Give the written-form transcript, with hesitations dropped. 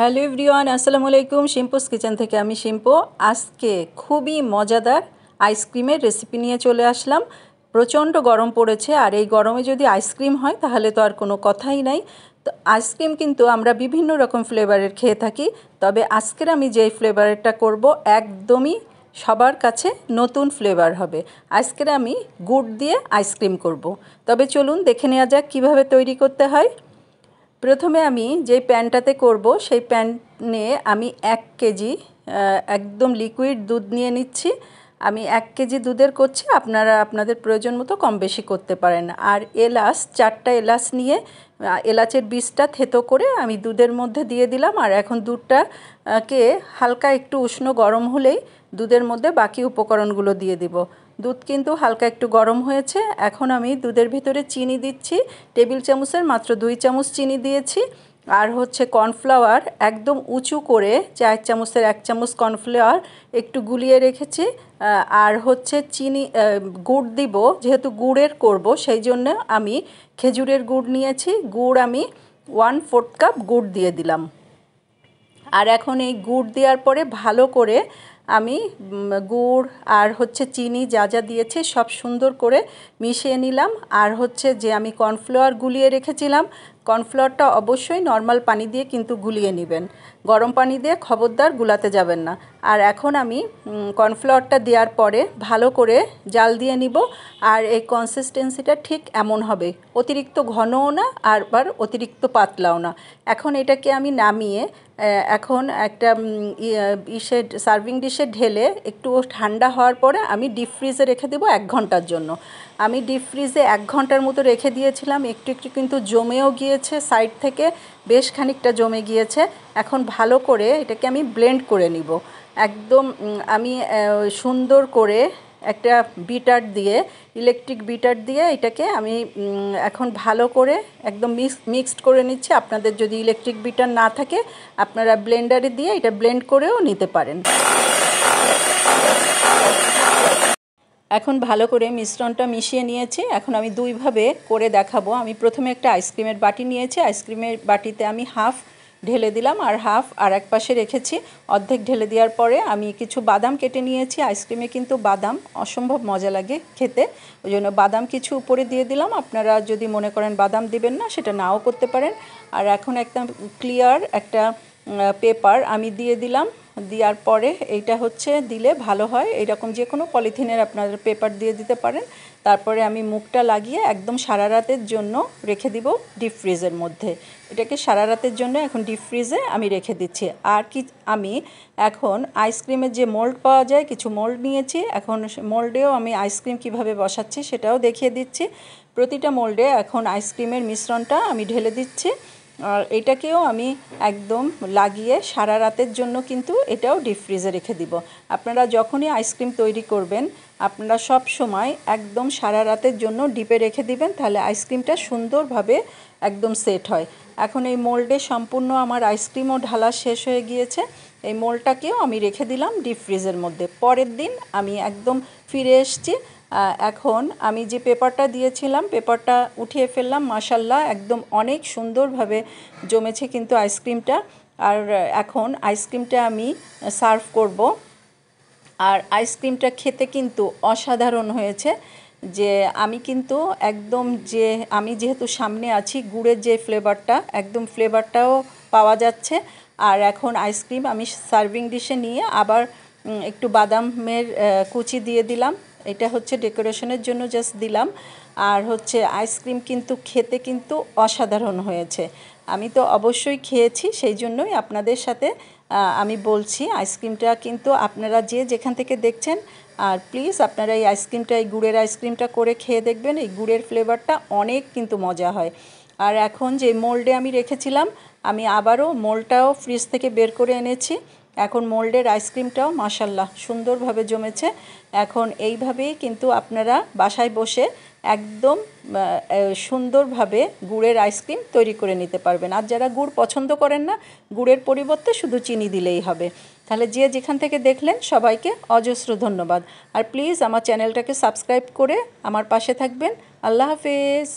Hello everyone, আসসালামু আলাইকুম। শিম্পুস kitchen থেকে আমি শিম্পু। আজকে খুবই মজাদার আইসক্রিমের রেসিপি নিয়ে চলে আসলাম। প্রচণ্ড গরম পড়েছে, আর এই গরমে যদি আইসক্রিম হয় তাহলে তো আর কোনো কথাই নাই। তো আইসক্রিম কিন্তু আমরা বিভিন্ন রকম ফ্লেভারের খেয়ে থাকি, তবে আজকের আমি যেই ফ্লেভারেরটা করব একদমই সবার কাছে নতুন ফ্লেভার হবে। আজকের আমি গুড় দিয়ে আইসক্রিম করব। তবে চলুন দেখে নেওয়া যাক কীভাবে তৈরি করতে হয়। প্রথমে আমি যেই প্যানটাতে করব সেই প্যানে আমি 1 কেজি একদম লিকুইড দুধ নিয়ে নিচ্ছি। আমি 1 কেজি দুধের করছি, আপনারা আপনাদের প্রয়োজন মতো কম বেশি করতে পারেন। আর এলাচ 4টা এলাচ নিয়ে এলাচের বীজটা থেতো করে আমি দুধের মধ্যে দিয়ে দিলাম। আর এখন দুধটাকে হালকা একটু উষ্ণ গরম হলেই দুধের মধ্যে বাকি উপকরণগুলো দিয়ে দিব। দুধ কিন্তু হালকা একটু গরম হয়েছে। এখন আমি দুধের ভিতরে চিনি দিচ্ছি। টেবিল চামচের মাত্র 2 চামচ চিনি দিয়েছি। আর হচ্ছে কর্নফ্লাওয়ার একদম উঁচু করে 4 চামচের 1 চামচ কর্নফ্লাওয়ার একটু গুলিয়ে রেখেছি। আর হচ্ছে গুড় দিব, যেহেতু গুড়ের করব সেই জন্য আমি খেজুরের গুড় নিয়েছি। গুড় আমি 1/4 কাপ গুড় দিয়ে দিলাম। আর এখন এই গুড় দেওয়ার পরে ভালো করে আমি গুড় আর হচ্ছে চিনি যা যা দিয়েছি সব সুন্দর করে মিশিয়ে নিলাম। আর হচ্ছে যে আমি কর্নফ্লাওয়ার গুলিয়ে রেখেছিলাম, কর্নফ্লাওয়ারটা অবশ্যই নর্মাল পানি দিয়ে কিন্তু গুলিয়ে নেবেন, গরম পানি দিয়ে খবরদার গুলাতে যাবেন না। আর এখন আমি কর্নফ্লাওয়ারটা দেওয়ার পরে ভালো করে জাল দিয়ে নিব। আর এই কনসিস্টেন্সিটা ঠিক এমন হবে, অতিরিক্ত ঘনও না আবার অতিরিক্ত পাতলাও না। এখন এটাকে আমি নামিয়ে এখন একটা সার্ভিং ডিশে ঢেলে একটু ঠান্ডা হওয়ার পরে আমি ডিপ ফ্রিজে রেখে দেবো 1 ঘন্টার জন্য। আমি ডিপ ফ্রিজে 1 ঘন্টার মতো রেখে দিয়েছিলাম। একটু একটু কিন্তু জমেও গিয়েছে, সাইড থেকে বেশ খানিকটা জমে গিয়েছে। এখন ভালো করে এটাকে আমি ব্লেন্ড করে নিব। একদম আমি সুন্দর করে একটা বিটার দিয়ে, ইলেকট্রিক বিটার দিয়ে এটাকে আমি এখন ভালো করে একদম মিক্সড করে নিচ্ছি। আপনাদের যদি ইলেকট্রিক বিটার না থাকে আপনারা ব্লেন্ডারে দিয়ে এটা ব্লেন্ড করেও নিতে পারেন। এখন ভালো করে মিশ্রণটা মিশিয়ে নিয়েছি। এখন আমি দুইভাবে করে দেখাবো। আমি প্রথমে একটা আইসক্রিমের বাটি নিয়েছি, আইসক্রিমের বাটিতে আমি হাফ ঢেলে দিলাম আর হাফ আর এক পাশে রেখেছি। অর্ধেক ঢেলে দেওয়ার পরে আমি কিছু বাদাম কেটে নিয়েছি। আইসক্রিমে কিন্তু বাদাম অসম্ভব মজা লাগে খেতে, ওই জন্য বাদাম কিছু উপরে দিয়ে দিলাম। আপনারা যদি মনে করেন বাদাম দিবেন না, সেটা নাও করতে পারেন। আর এখন একদম ক্লিয়ার একটা পেপার আমি দিয়ে দিলাম। দেওয়ার পরে এইটা হচ্ছে দিলে ভালো হয়, এইরকম যে কোনো পলিথিনের আপনারা পেপার দিয়ে দিতে পারেন। তারপরে আমি মুখটা লাগিয়ে একদম সারা রাতের জন্য রেখে দিব ডিপ ফ্রিজের মধ্যে। এটাকে সারা রাতের জন্য এখন ডিপ ফ্রিজে আমি রেখে দিচ্ছি। আর কি আমি এখন আইসক্রিমের যে মোল্ড পাওয়া যায়, কিছু মোল্ড নিয়েছি। এখন মোল্ডেও আমি আইসক্রিম কিভাবে বসাচ্ছি সেটাও দেখিয়ে দিচ্ছি। প্রতিটা মোল্ডে এখন আইসক্রিমের মিশ্রণটা আমি ঢেলে দিচ্ছি। আর এটাকেও আমি একদম লাগিয়ে সারা রাতের জন্য কিন্তু এটাও ডিপ ফ্রিজে রেখে দিব। আপনারা যখনই আইসক্রিম তৈরি করবেন আপনারা সব সময় একদম সারা রাতের জন্য ডিপে রেখে দিবেন, তাহলে আইসক্রিমটা সুন্দরভাবে একদম সেট হয়। এখন এই মোল্ডে সম্পূর্ণ আমার আইসক্রিমও ঢালা শেষ হয়ে গিয়েছে। এই মোল্ডটাকেও আমি রেখে দিলাম ডিপ ফ্রিজের মধ্যে। পরের দিন আমি একদম ফিরে এসেছি। এখন আমি যে পেপারটা দিয়েছিলাম পেপারটা উঠিয়ে ফেললাম। মাশাআল্লাহ একদম অনেক সুন্দরভাবে জমেছে কিন্তু আইসক্রিমটা। আর এখন আইসক্রিমটা আমি সার্ভ করব। আর আইসক্রিমটা খেতে কিন্তু অসাধারণ হয়েছে। যে আমি কিন্তু একদম আমি যেহেতু সামনে আছি, গুড়ের যে ফ্লেভারটা একদম ফ্লেভারটাও পাওয়া যাচ্ছে। আর এখন আইসক্রিম আমি সার্ভিং ডিশে নিয়ে আবার একটু বাদামের কুচি দিয়ে দিলাম। এটা হচ্ছে ডেকোরেশনের জন্য জাস্ট দিলাম। আর হচ্ছে আইসক্রিম কিন্তু খেতে কিন্তু অসাধারণ হয়েছে। আমি তো অবশ্যই খেয়েছি, সেই জন্যই আপনাদের সাথে আমি বলছি। আইসক্রিমটা কিন্তু আপনারা যেখান থেকে দেখছেন, আর প্লিজ আপনারা এই আইসক্রিমটা, এই গুড়ের আইসক্রিমটা করে খেয়ে দেখবেন। এই গুড়ের ফ্লেভারটা অনেক কিন্তু মজা হয়। আর এখন যে মোল্ডে আমি রেখেছিলাম, আমি আবারও মোল্ডটাও ফ্রিজ থেকে বের করে এনেছি। এখন মোল্ডের আইসক্রিমটাও মাশাআল্লাহ সুন্দরভাবে জমেছে। এখন এইভাবেই কিন্তু আপনারা বাসায় বসে একদম সুন্দরভাবে গুড়ের আইসক্রিম তৈরি করে নিতে পারবেন। আর যারা গুড় পছন্দ করেন না, গুড়ের পরিবর্তে শুধু চিনি দিলেই হবে। তাহলে যেখান থেকে দেখলেন সবাইকে অজস্র ধন্যবাদ। আর প্লিজ আমার চ্যানেলটাকে সাবস্ক্রাইব করে আমার পাশে থাকবেন। আল্লাহ হাফেজ।